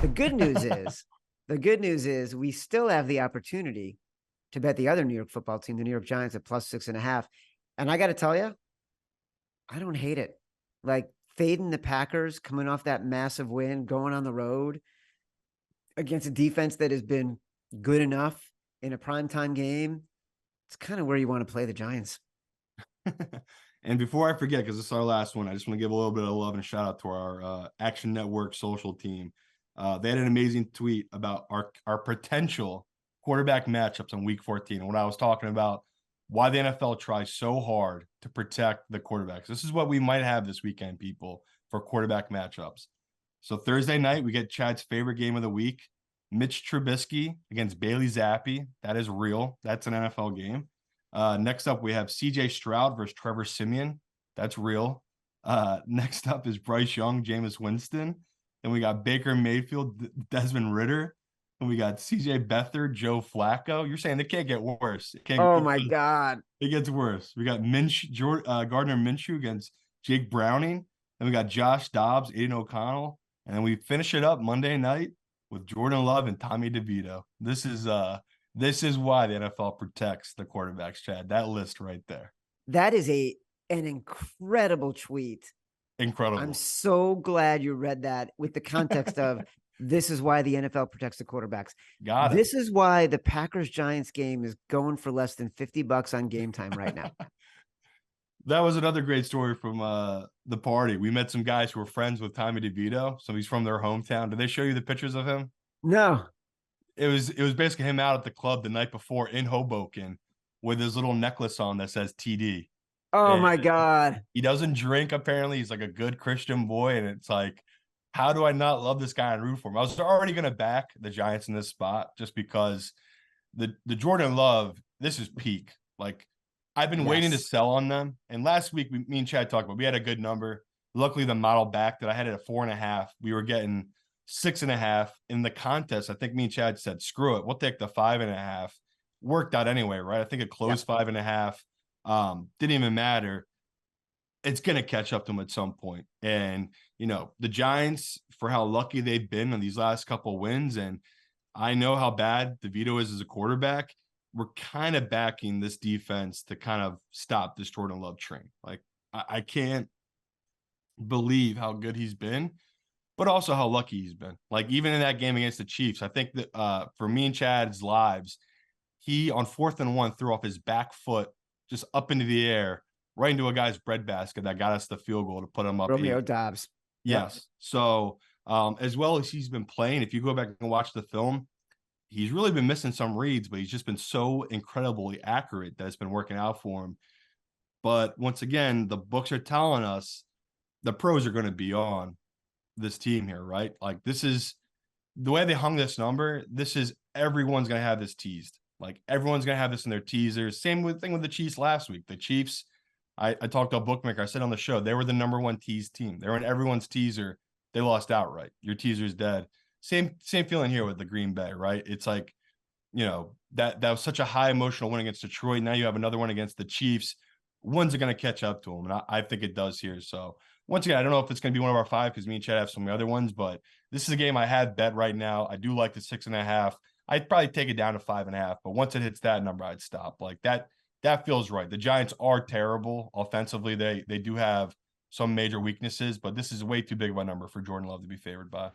The good news is we still have the opportunity to bet the other New York football team, the New York Giants, at +6.5. And I got to tell you, I don't hate it. Like fading the Packers coming off that massive win, going on the road against a defense that has been good enough in a primetime game. It's kind of where you want to play the Giants. And before I forget, because this is our last one, I just want to give a little bit of love and shout out to our Action Network social team. They had an amazing tweet about our potential quarterback matchups on week 14. And what I was talking about, why the NFL tries so hard to protect the quarterbacks. This is what we might have this weekend, people, for quarterback matchups. So Thursday night, we get Chad's favorite game of the week, Mitch Trubisky against Bailey Zappi. That is real. That's an NFL game. Next up, we have CJ Stroud versus Trevor Siemian. That's real. Next up is Bryce Young, Jameis Winston. Then we got Baker Mayfield, Desmond Ritter. And we got CJ Beathard, Joe Flacco. You're saying it can't get worse. My God. It gets worse. We got Gardner Minshew against Jake Browning. Then we got Josh Dobbs, Aiden O'Connell. And then we finish it up Monday night with Jordan Love and Tommy DeVito. This is why the NFL protects the quarterbacks, Chad. That list right there. That is an incredible tweet. Incredible. I'm so glad you read that with the context of this is why the NFL protects the quarterbacks. Got it. This is why the Packers-Giants game is going for less than $50 on Game Time right now. That was another great story from the party. We met some guys who were friends with Tommy DeVito. So he's from their hometown. Did they show you the pictures of him? No. It was basically him out at the club the night before in Hoboken with his little necklace on that says TD. Oh, my God. He doesn't drink, apparently. He's like a good Christian boy. And it's like, how do I not love this guy and root for him? I was already going to back the Giants in this spot just because the Jordan Love, this is peak. Like, I've been waiting to sell on them. And last week, me and Chad talked about, we had a good number. Luckily, the model back that I had it at 4.5. We were getting 6.5 in the contest. I think me and Chad said, screw it. We'll take the 5.5. Worked out anyway, right? I think it closed 5.5. Didn't even matter. It's going to catch up to them at some point. And, you know, the Giants, for how lucky they've been on these last couple of wins, and I know how bad DeVito is as a quarterback, we're kind of backing this defense to kind of stop this Jordan Love train. Like, I can't believe how good he's been, but also how lucky he's been. Like, even in that game against the Chiefs, I think that for me and Chad's lives, he on 4th and 1 threw off his back foot just up into the air, right into a guy's breadbasket that got us the field goal to put him up. Romeo Dobbs. Yes. Yep. So as well as he's been playing, if you go back and watch the film, he's really been missing some reads, but he's just been so incredibly accurate that it's been working out for him. But once again, the books are telling us the pros are going to be on this team here, right? Like, this is the way they hung this number. This is everyone's going to have this teased. Like, everyone's going to have this in their teasers. Same thing with the Chiefs last week. The Chiefs, I talked to a bookmaker. I said on the show, they were the number 1 teased team. They were in everyone's teaser. They lost outright. Your teaser's dead. Same feeling here with the Green Bay, right? It's like, you know, that was such a high emotional win against Detroit. Now you have another one against the Chiefs. One's going to catch up to them, and I think it does here. So once again, I don't know if it's going to be one of our 5 because me and Chad have some other ones, but this is a game I have bet right now. I do like the 6.5. I'd probably take it down to 5.5, but once it hits that number, I'd stop. Like, that feels right. The Giants are terrible offensively. They do have some major weaknesses, but this is way too big of a number for Jordan Love to be favored by.